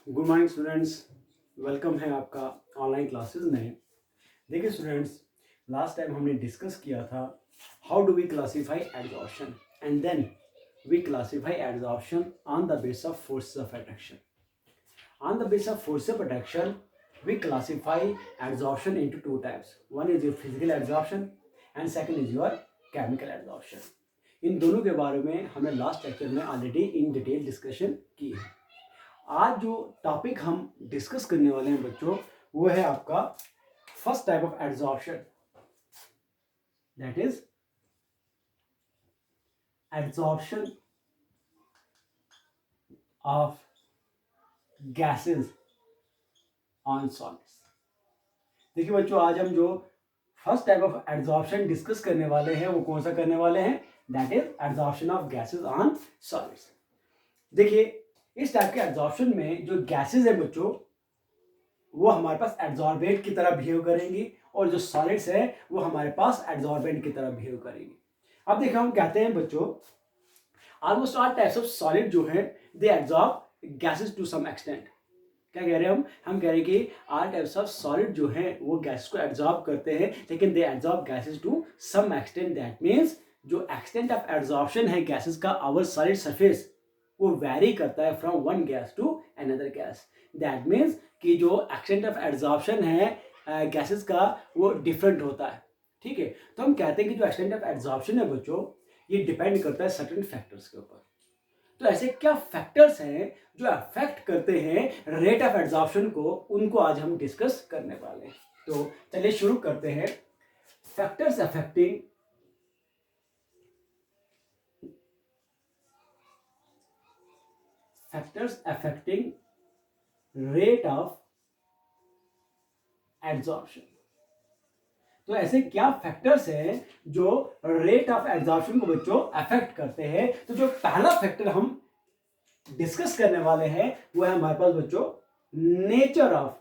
Good morning students, welcome है आपका online classes में। देखिए स्टूडेंट्स, लास्ट टाइम हमने डिस्कस किया था how do we classify adsorption and then we classify adsorption on the base of forces of attraction. On the basis of force of attraction, we classify adsorption into two types. One is your physical adsorption and second is your chemical adsorption. इन दोनों के बारे में हमने last lecture में already in detail discussion की है। आज जो टॉपिक हम डिस्कस करने वाले हैं बच्चों, वो है आपका first type of adsorption, that is adsorption of gases on solids. देखिए बच्चों, आज हम जो first type of adsorption discuss करने वाले हैं वो कौन सा करने वाले हैं, that is adsorption of gases on solids. देखिए, इस टाइप के एड्सॉर्प्शन में जो गैसेस है बच्चों, वो हमारे पास एड्सॉर्बेंट की तरह बिहेव करेंगी और जो सॉलिड्स है वो हमारे पास एड्सॉर्बेंट की तरह बिहेव करेंगी। अब देखिए, हम कहते हैं बच्चों, almost all types of solid जो है they absorb gases to some extent. क्या कह रहे हैं हम कह रहे हैं कि ऑल टाइप्स ऑफ सॉलिड जो है वो गैसेस को एब्जॉर्ब करते हैं, लेकिन they absorb gases to some extent. That means जो एक्सटेंट ऑफ एब्जॉर्प्शन है गैसेस का आवर सॉलिड सरफेस, वो वैरी करता है from one gas to another gas. That means कि जो एक्सटेंट ऑफ एब्जॉर्प्शन है गैसेस का वो डिफरेंट होता है। ठीक है, तो हम कहते हैं कि जो एक्सटेंट ऑफ एब्जॉर्प्शन है बच्चों, ये डिपेंड करता है सर्टेन फैक्टर्स के ऊपर। तो ऐसे क्या फैक्टर्स हैं जो अफेक्ट करते हैं रेट ऑफ एब्जॉर्प्शन को, उनको आज हम डिस्कस करने वाले हैं। तो चलिए शुरू करते हैं। Factors affecting rate of absorption. तो ऐसे क्या फैक्टर्स हैं जो रेट ऑफ एब्जॉर्प्शन को बच्चों अफेक्ट करते हैं। तो जो पहला फैक्टर हम डिस्कस करने वाले हैं वो है हमारे पास बच्चों नेचर ऑफ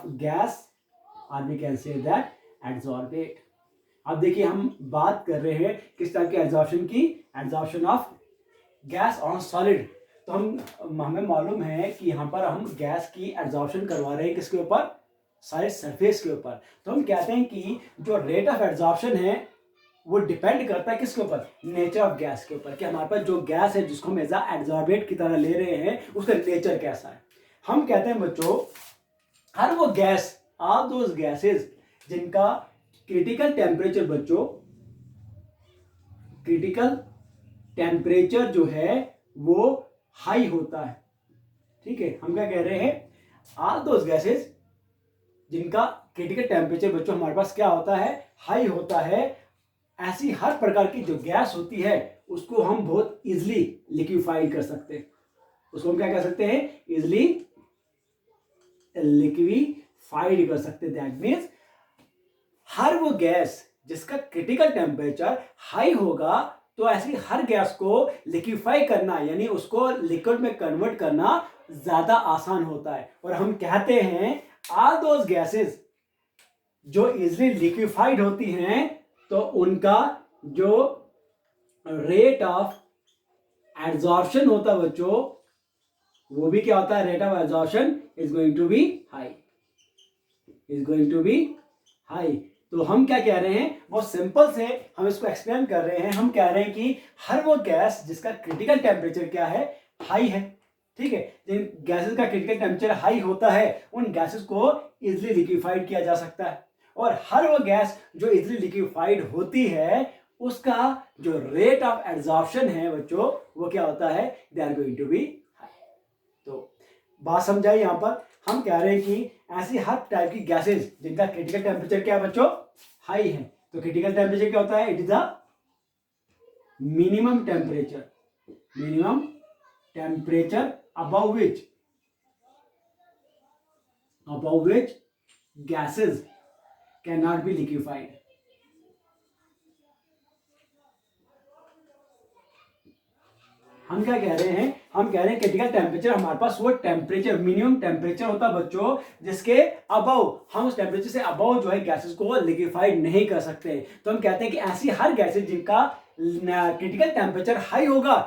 गैस, और we can say that adsorbate. अब देखिए, हम बात कर रहे हैं किस टाइप के एब्जॉर्प्शन की, absorption of gas on solid. तो हमें मालूम है कि यहाँ पर हम गैस की एब्जॉर्प्शन करवा रहे हैं किसके ऊपर, सॉलिड सरफेस के ऊपर। तो हम कहते हैं कि जो रेट ऑफ एब्जॉर्प्शन है वो डिपेंड करता है किसके ऊपर, नेचर ऑफ गैस के ऊपर, कि हमारे पास जो गैस है जिसको हम एज एड्सॉर्बेट की तरह ले रहे हैं उसका नेचर कैसा है। हम कहते हैं बच्चों, हर वो गैस, ऑल दोज गैसेस जिनका क्रिटिकल टेम्परेचर बच्चों, क्रिटिकल टेम्परेचर जो है वो हाई होता है। ठीक है, हम क्या कह रहे हैं, ऑल दोज गैसेस जिनका क्रिटिकल टेम्परेचर बच्चों हमारे पास क्या होता है, हाई होता है। ऐसी हर प्रकार की जो गैस होती है उसको हम बहुत इजीली लिक्विफाइड कर सकते हैं। उसको हम क्या कर सकते हैं, इजीली लिक्विफाइड कर सकते हैं। दैट मीन्स हर वो गैस जिसका क्रिटिकल टेम्परेचर हाई होगा, तो ऐसी हर गैस को लिक्विफाई करना यानी उसको लिक्विड में कन्वर्ट करना ज्यादा आसान होता है। और हम कहते हैं ऑल दोज गैसेस जो इजीली लिक्विफाइड होती हैं, तो उनका जो रेट ऑफ एब्जॉर्प्शन होता है बच्चों, वो भी क्या होता है, rate of absorption is going to be high. तो हम क्या कह रहे हैं, वो सिंपल से हम इसको एक्सप्लेन कर रहे हैं। हम कह रहे हैं कि हर वो गैस जिसका क्रिटिकल टेम्परेचर क्या है, हाई है। ठीक है, जिन गैसेस का क्रिटिकल टेम्परेचर हाई होता है उन गैसेस को इजीली लिक्विफाइड किया जा सकता है। और हर वो गैस जो इजीली लिक्विफाइड होती है उसका जो रेट ऑफ एब्जॉर्प्शन है बच्चों, वो क्या होता है, they are going to be high. तो बात समझाई, यहां पर हम कह रहे हैं कि ऐसी हर टाइप की गैसेस जिनका क्रिटिकल टेम्परेचर क्या है बच्चों, हाई है। तो क्रिटिकल टेम्परेचर क्या होता है, it is the minimum temperature above which gases cannot be liquefied। हम क्या कह रहे हैं, हम कह रहे हैं क्रिटिकल टेम्परेचर हमारे पास वो टेम्परेचर, मिनिमम टेम्परेचर होता है बच्चों जिसके अबव, हम उस टेम्परेचर से अबव जो है गैसेस को लिक्विफाइड नहीं कर सकते। तो हम कहते हैं कि ऐसी हर गैसेस जिनका क्रिटिकल टेम्परेचर हाई होगा,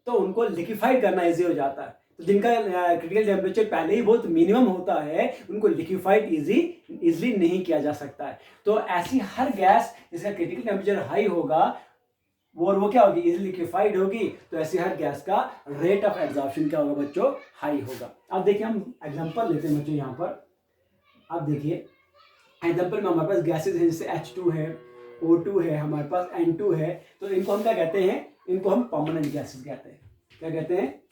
तो उनको लिक्विफाइड करना इजी हो जाता है। तो जिनका क्रिटिकल टेम्परेचर पहले ही बहुत मिनिमम होता है उनको लिक्विफाइड इजीली नहीं किया जा सकता है। तो ऐसी हर गैस जिसका क्रिटिकल टेम्परेचर हाई होगा और वो क्या होगी, इजीली लिक्विफाइड होगी, तो ऐसी हर गैस का रेट ऑफ एब्जॉर्प्शन क्या होगा बच्चों, हाई होगा। अब देखिए हम एग्जांपल लेते हैं बच्चों यहाँ पर। अब देखिए एग्जांपल में हमारे पास गैसेज है, जैसे H2 है, O2 है, हमारे पास N2 है। तो इनको हम क्या कहते हैं, इनको हम परमानेंट गैसेज कहते हैं। क्या कहते हैं,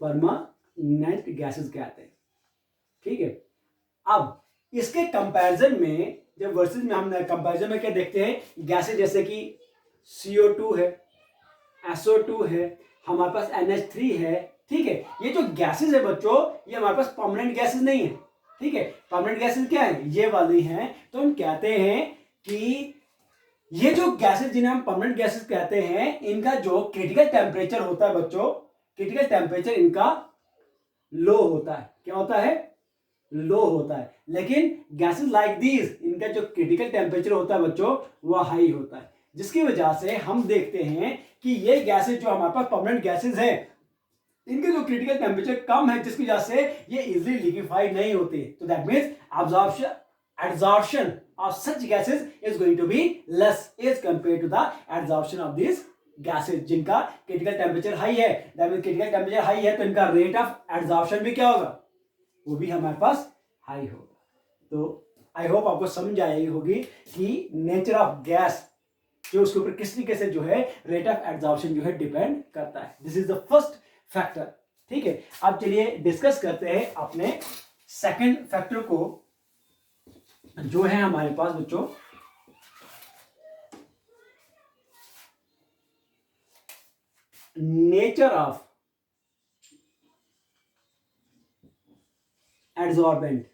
परमानेंट गैसेज कहते हैं। ठीक है, अब इसके कंपैरिजन में जब वर्सेस में हम कंपैरिजन में क्या देखते हैं, गैसेज जैसे कि CO2 है, SO2 है, हमारे पास NH3 है। ठीक है, ये जो गैसेज है बच्चों ये हमारे पास परमानेंट गैसेज नहीं है। ठीक है, परमानेंट गैसेज क्या है, ये वाली हैं। तो हम कहते हैं कि ये जो गैसेज जिन्हें हम परमानेंट गैसेज कहते हैं इनका जो क्रिटिकल टेम्परेचर होता है बच्चों, क्रिटिकल टेम्परेचर इनका लो होता है। क्या होता है, लो होता है। लेकिन गैसेज लाइक दीज इनका जो क्रिटिकल टेम्परेचर होता है बच्चों वो हाई होता है, जिसकी वजह से हम देखते हैं कि ये गैसेज जो हमारे पास परमानेंट गैसेज हैं इनके जो क्रिटिकल टेम्परेचर कम है, जिसकी वजह से ये इजीली लिक्विफाइड नहीं होते। तो that means absorption of such gases is going to be less as compared to the absorption of these gases जिनका क्रिटिकल टेम्परेचर हाई है। That means critical temperature high है तो इनका रेट ऑफ एब्जॉर्प्शन भी क्या होगा, वो भी हमारे पास हाई होगा। तो आई होप आपको समझ आई होगी कि नेचर ऑफ गैस जो उसके ऊपर किस तरीके से जो है रेट ऑफ एब्जॉर्प्शन जो है डिपेंड करता है। This is the first factor. ठीक है, अब चलिए डिस्कस करते हैं अपने सेकंड फैक्टर को, जो है हमारे पास बच्चों नेचर ऑफ एड्सॉर्बेंट।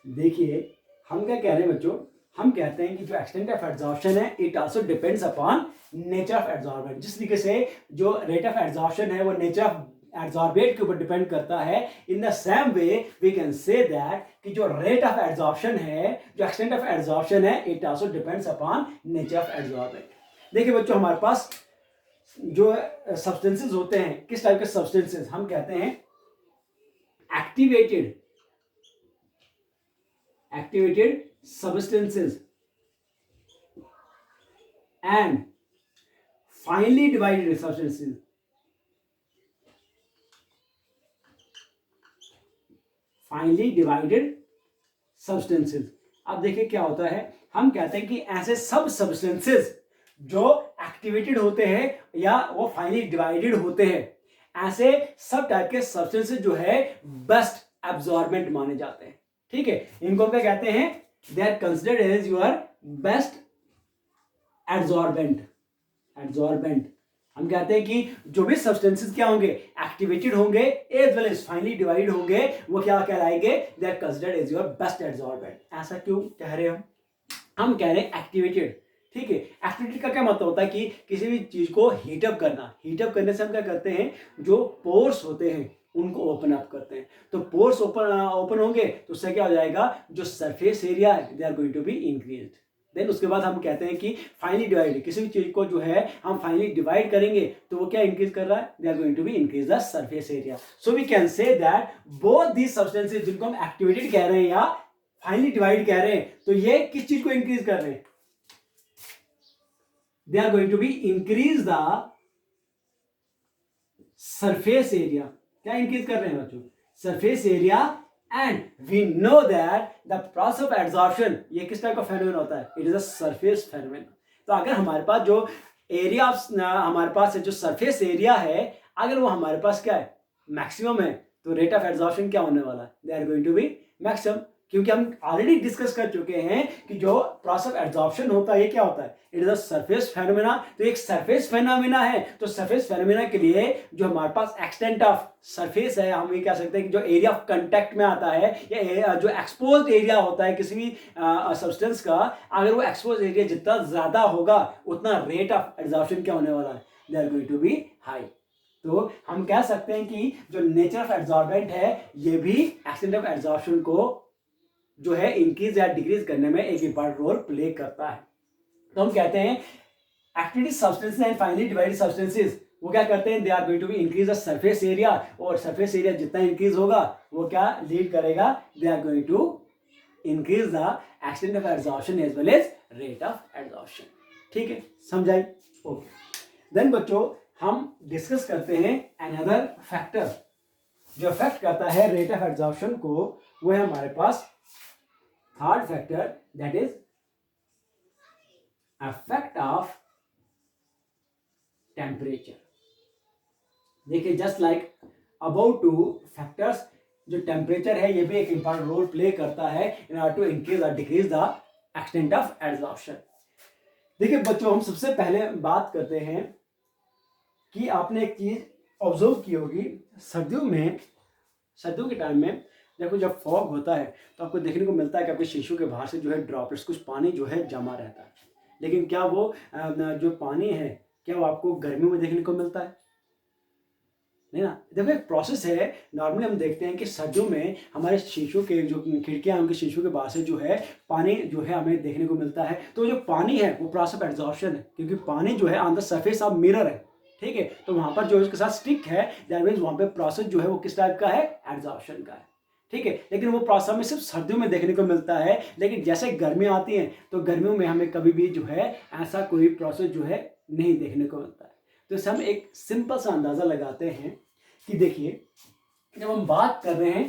देखिए हम क्या कह रहे हैं बच्चों, हम कहते हैं कि जो एक्सटेंट ऑफ एड्सॉर्प्शन है it also depends upon nature of adsorbent. जिस तरीके से जो रेट ऑफ एड्सॉर्प्शन है वो नेचर ऑफ एड्सॉर्बेंट के ऊपर डिपेंड करता है, in the same way we can say that कि जो रेट ऑफ एड्सॉर्प्शन है, जो एक्सटेंट ऑफ एड्सॉर्प्शन है it also depends upon nature of adsorbent. देखिए बच्चों हमारे पास जो सब्सटेंसेस होते हैं, किस टाइप के सब्सटेंसेस, हम कहते हैं activated substances and finely divided substances। finely divided substances। अब देखिए क्या होता है, हम कहते हैं कि ऐसे सब सब्सटेंसेस जो एक्टिवेटेड होते हैं या वो फाइनली डिवाइडेड होते हैं, ऐसे सब टाइप के सब्सटेंसेस जो है बेस्ट एब्जॉर्बेंट माने जाते हैं। ठीक है, इनको क्या कहते हैं, they are considered as your best absorbent. हम कहते हैं कि जो भी सब्सटेंसेस क्या होंगे, एक्टिवेटेड होंगे as well as finally divide होंगे, वो क्या कहलाएंगे, they are considered as your best absorbent. ऐसा क्यों कह रहे हैं हम कह रहे हैं एक्टिवेटेड। ठीक है, एक्टिवेटेड का क्या मतलब होता है कि किसी भी चीज को हीटअप करना। हीटअप करने से हम क्या करते हैं, जो पोर्स होते हैं उनको ओपन अप करते हैं। तो पोर्स ओपन होंगे तो उससे क्या हो जाएगा, जो सरफेस एरिया है they are going to be increased. Then उसके बाद हम कहते हैं कि फाइनली डिवाइड, किसी भी चीज को जो है हम फाइनली डिवाइड करेंगे तो वो क्या इंक्रीज कर रहा है, they are going to be increase the surface area. So we can say that both these substances जिनको हम एक्टिवेटेड कह रहे हैं या फाइनली डिवाइड कह रहे हैं, तो ये किस चीज को इंक्रीज कर रहे हैं, they are going to be increase the surface area। क्या इंक्रीज कर रहे हैं बच्चों, surface area. And we know that the process of absorption ये किस टाइप का फेनोमेन होता है, it is a surface phenomenon. तो अगर हमारे पास जो एरिया हमारे पास है, जो सरफेस एरिया है, अगर वो हमारे पास क्या है, मैक्सिमम है, तो रेट ऑफ एब्जॉर्प्शन क्या होने वाला है, they are going to be maximum. क्योंकि हम ऑलरेडी डिस्कस कर चुके हैं कि जो प्रोसेस ऑफ एब्जॉर्प्शन होता है ये क्या होता है, it is a surface phenomena. तो एक सरफेस फेनोमेना है, तो सरफेस फेनोमेना के लिए जो हमारे पास एक्सटेंट ऑफ सरफेस है, हम ये कह सकते हैं कि जो एरिया ऑफ कंटेक्ट में आता है या जो एक्सपोज्ड एरिया होता है किसी भी सब्सटेंस का, अगर वो एक्सपोज एरिया जितना ज्यादा होगा उतना रेट ऑफ एब्जॉर्प्शन क्या होने वाला है, they are going to be high. तो हम कह सकते हैं कि जो नेचर ऑफ एब्जॉर्बेंट है ये भी एक्सटेंट ऑफ एब्जॉर्प्शन को जो है इंक्रीज या डिक्रीज करने में एक इंपॉर्टेंट रोल प्ले करता है। तो हम कहते हैं activity substances and finally divided substances वो क्या करते हैं, they are going to be increase the surface area, और सरफेस एरिया जितना इंक्रीज होगा वो क्या लीड करेगा, they are going to increase the extent of absorption as well as rate of absorption. ठीक है, समझाई? ओके, देन बच्चों हम डिस्कस करते हैं अनदर फैक्टर जो अफेक्ट करता है रेट ऑफ एब्जॉर्प्शन को, वो है हमारे पास third factor, that is effect of temperature। देखिए just like about two factors, जो टेम्परेचर है ये भी एक इंपॉर्टेंट रोल प्ले करता है इन ऑर्डर टू इंक्रीज और decrease the extent of absorption. देखिए बच्चों हम सबसे पहले बात करते हैं कि आपने एक चीज ऑब्जर्व की होगी, सर्दियों के टाइम में देखो जब फॉग होता है तो आपको देखने को मिलता है कि आपके शीशों के बाहर से जो है ड्रॉपलेट्स, कुछ पानी जो है जमा रहता है, लेकिन क्या वो जो पानी है क्या वो आपको गर्मियों में देखने को मिलता है? नहीं ना। देखो एक प्रोसेस है, नॉर्मली हम देखते हैं कि सर्दियों में हमारे शीशों के जो खिड़कियां हैं उनके शीशों के बाहर से जो है पानी जो है हमें देखने को मिलता है, तो जो पानी है वो प्रोसेस ऑफ एब्जॉर्प्शन है, क्योंकि पानी जो है on the surface of mirror है। ठीक है, तो वहां पर जो इसके साथ स्टिक है, दैट मीन्स वहां पे प्रोसेस जो है वो किस टाइप का है, एब्जॉर्प्शन का है। ठीक है, लेकिन वो प्रोसेस हमें सिर्फ सर्दियों में देखने को मिलता है, लेकिन जैसे गर्मियां आती हैं तो गर्मियों में हमें कभी भी जो है ऐसा कोई प्रोसेस जो है नहीं देखने को मिलता है। तो इससे हम एक सिंपल सा अंदाजा लगाते हैं कि देखिए जब हम बात कर रहे हैं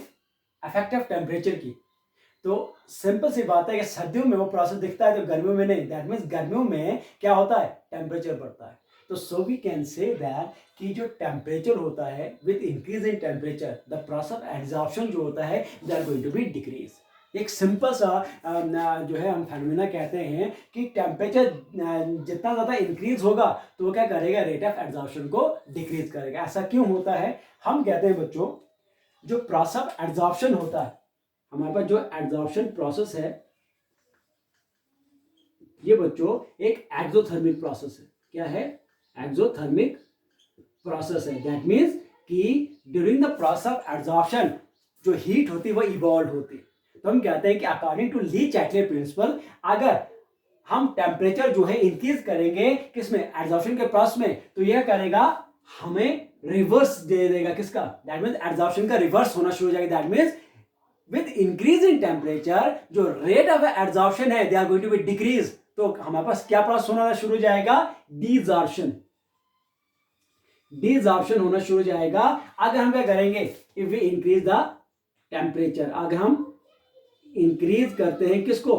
इफेक्ट ऑफ टेम्परेचर की, तो सिंपल सी बात है कि सर्दियों में वो प्रोसेस दिखता है तो गर्मियों में नहीं, दैट मीन्स गर्मियों में क्या होता है, टेम्परेचर बढ़ता है। तो so we can say that कि जो टेम्परेचर होता है with increase in temperature the process of absorption जो होता है they are going to be decrease. एक सिंपल सा जो है हम फेनोमेना कहते हैं कि टेम्परेचर जितना ज़्यादा इंक्रीज होगा तो वो क्या करेगा, रेट ऑफ एब्जॉर्प्शन को डिक्रीज करेगा। ऐसा क्यों होता है? हम कहते हैं बच्चों जो प्रोसेस ऑफ एब्जॉर्प्शन होता है, हमारे पास जो एब्जॉर्प्शन प्रोसेस है ये बच्चों एक एक्सोथर्मिक प्रोसेस है। क्या है? एक्सोथर्मिक प्रोसेस है। दैट मीन्स कि during the process of absorption जो हीट होती है वो इवॉल्व होती है। तो हम कहते हैं कि अकॉर्डिंग टू ली चैटले प्रिंसिपल अगर हम टेम्परेचर जो है इंक्रीज करेंगे किसमें, एब्जॉर्प्शन के प्रोसेस में, तो यह करेगा हमें रिवर्स दे देगा किसका, दैट मीन्स एब्जॉर्प्शन का रिवर्स होना शुरू हो जाएगा। That means with increase in temperature जो रेट ऑफ एब्जॉर्प्शन है they are going to be decrease. तो हमारे पास क्या प्रोसेस होना शुरू हो जाएगा, डिजॉर्प्शन होना शुरू हो जाएगा। अगर हम क्या करेंगे, if we increase the temperature, अगर हम इंक्रीज करते हैं किसको,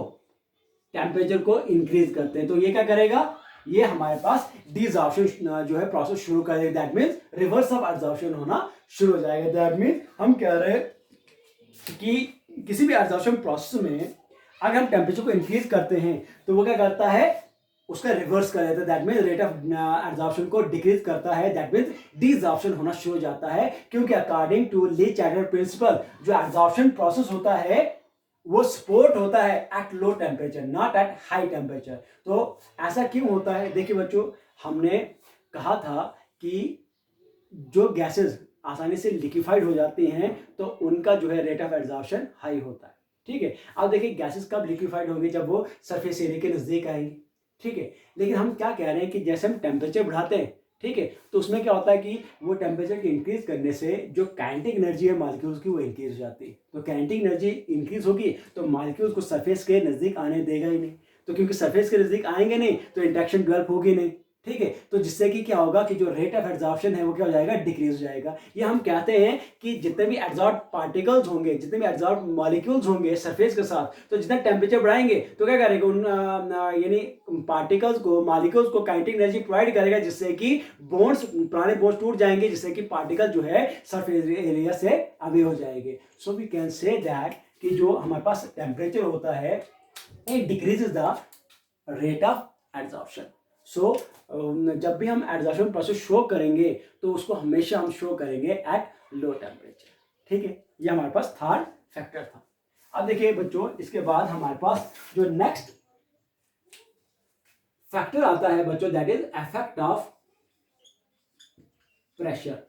टेम्परेचर को इंक्रीज करते हैं, तो ये क्या करेगा, ये हमारे पास डिजॉर्प्शन जो है प्रोसेस शुरू कर देगा। That means reverse of absorption होना शुरू हो जाएगा। दैट मीन्स हम कह रहे हैं कि किसी भी एब्जॉर्प्शन प्रोसेस में अगर हम टेम्परेचर को इंक्रीज करते हैं तो वो क्या करता है, उसका रिवर्स कर देता है। That means rate of absorption को डिक्रीज करता है, दैट मीन्स डिजॉर्प्शन होना शुरू हो जाता है। क्योंकि according to Le Chatelier principle जो एब्जॉर्प्शन प्रोसेस होता है वो सपोर्ट होता है at low temperature, not at high temperature. तो ऐसा क्यों होता है? देखिए बच्चों हमने कहा था कि जो गैसेस आसानी से लिक्विफाइड हो जाती हैं तो उनका जो है रेट ऑफ एब्जॉर्प्शन हाई होता है। ठीक है, अब देखिए गैसेस कब लिक्विफाइड होंगे, जब वो सरफेस एरिया के नजदीक आएंगे। ठीक है, लेकिन हम क्या कह रहे हैं कि जैसे हम टेम्परेचर बढ़ाते हैं, ठीक है, तो उसमें क्या होता है कि वो टेम्परेचर के इंक्रीज करने से जो काइनेटिक एनर्जी है मॉलिक्यूल्स की वो इंक्रीज हो जाती है। तो काइनेटिक एनर्जी इंक्रीज होगी तो मॉलिक्यूल्स को सरफेस के नजदीक आने देगा ही नहीं, तो क्योंकि सरफेस के नजदीक आएंगे नहीं तो इंटरेक्शन डेवलप होगी नहीं। ठीक है, तो जिससे कि क्या होगा कि जो रेट ऑफ एब्जॉर्प्शन है वो क्या हो जाएगा, डिक्रीज हो जाएगा। ये हम कहते हैं कि जितने भी एब्जॉर्ब पार्टिकल्स होंगे, जितने भी एब्जॉर्ब मॉलिक्यूल्स होंगे सरफेस के साथ, तो जितना टेम्परेचर बढ़ाएंगे तो क्या करेगा, उन यानी पार्टिकल्स को, मॉलिक्यूल्स को काइनेटिक एनर्जी प्रोवाइड करेगा, जिससे कि बॉन्ड्स, पुराने बॉन्ड्स टूट जाएंगे, जिससे कि पार्टिकल जो है सरफेस एरिया से अवे हो जाएंगे। So we can say that कि जो हमारे पास टेम्परेचर होता है it decreases the rate of absorption. So जब भी हम एब्जॉर्प्शन प्रोसेस शो करेंगे तो उसको हमेशा हम शो करेंगे एट लो टेम्परेचर। ठीक है, ये हमारे पास थर्ड फैक्टर था। अब देखिए बच्चों इसके बाद हमारे पास जो नेक्स्ट फैक्टर आता है बच्चों, that is effect of pressure,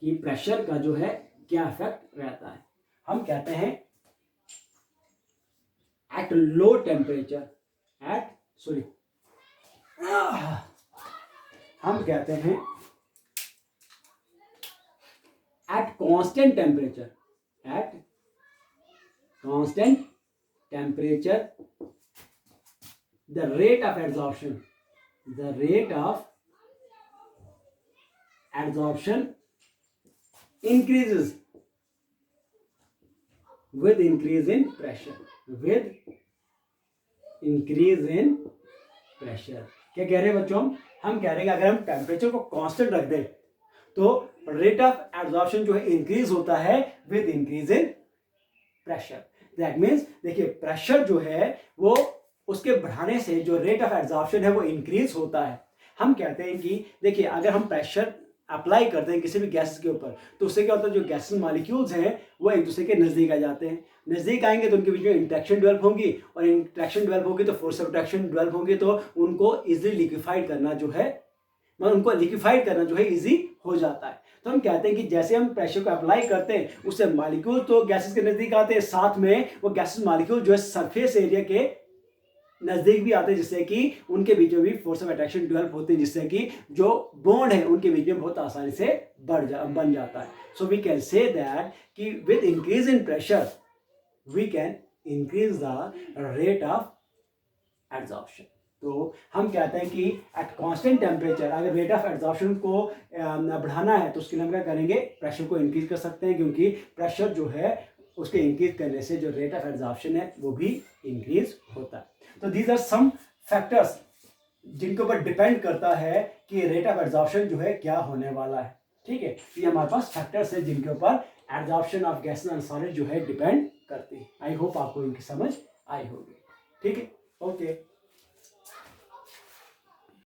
कि प्रेशर का जो है क्या इफेक्ट रहता है। हम कहते हैं एट लो टेम्परेचर, हम कहते हैं eight constant temperature, eight constant temperature the rate of absorption, the rate of absorption increases with increase in pressure, with increase in pressure। क्या कह रहे हैं बच्चों? हम कह रहे हैं कि अगर हम टेम्परेचर को कांस्टेंट रख दें तो रेट ऑफ एब्जॉर्प्शन जो है इंक्रीज होता है with increase in pressure. That means देखिए प्रेशर जो है वो उसके बढ़ाने से जो रेट ऑफ एब्जॉर्प्शन है वो इंक्रीज होता है। हम कहते हैं कि देखिए अगर हम प्रेशर अप्लाई करते हैं किसी भी गैस के ऊपर तो उससे क्या होता है, जो गैसेस मॉलिक्यूल्स हैं वो एक दूसरे के नज़दीक आ जाते हैं। नज़दीक आएंगे तो उनके बीच में इंट्रैक्शन डेवलप होंगी और इंट्रैक्शन डेवलप होगी तो फोर्स ऑफ अट्रैक्शन डेवलप होंगे तो उनको इजीली लिक्विफाइड करना जो है, मतलब उनको लिक्विफाइड करना जो है इजी हो जाता है। तो हम कहते हैं कि जैसे हम प्रेशर को अप्लाई करते हैं उससे मॉलिक्यूल तो गैसेस के नज़दीक आते हैं, साथ में वो गैसेस मॉलिक्यूल जो है सरफेस एरिया के नज़दीक भी आते हैं जिससे कि उनके बीच में भी फोर्स ऑफ अट्रैक्शन डेवलप होते हैं जिससे कि जो बॉन्ड है उनके बीच में बहुत आसानी से बन जाता है। So we can say that कि with increase in pressure we can increase the rate of absorption. तो हम कहते हैं कि एट कांस्टेंट टेम्परेचर अगर रेट ऑफ एब्जॉर्प्शन को बढ़ाना है तो उसके लिए हम क्या करेंगे, प्रेशर को इंक्रीज कर सकते हैं, क्योंकि प्रेशर जो है उसके इंक्रीज करने से जो रेट ऑफ एब्जॉर्प्शन है वो भी इंक्रीज होता है। तो दीज आर सम फैक्टर्स जिनके ऊपर डिपेंड करता है कि रेट ऑफ एब्जॉर्प्शन जो है क्या होने वाला है। ठीक है, ये हमारे पास फैक्टर्स है जिनके ऊपर absorption of gases and solid जो है डिपेंड करती है। आई होप आपको इनकी समझ आई होगी। ठीक है, ओके।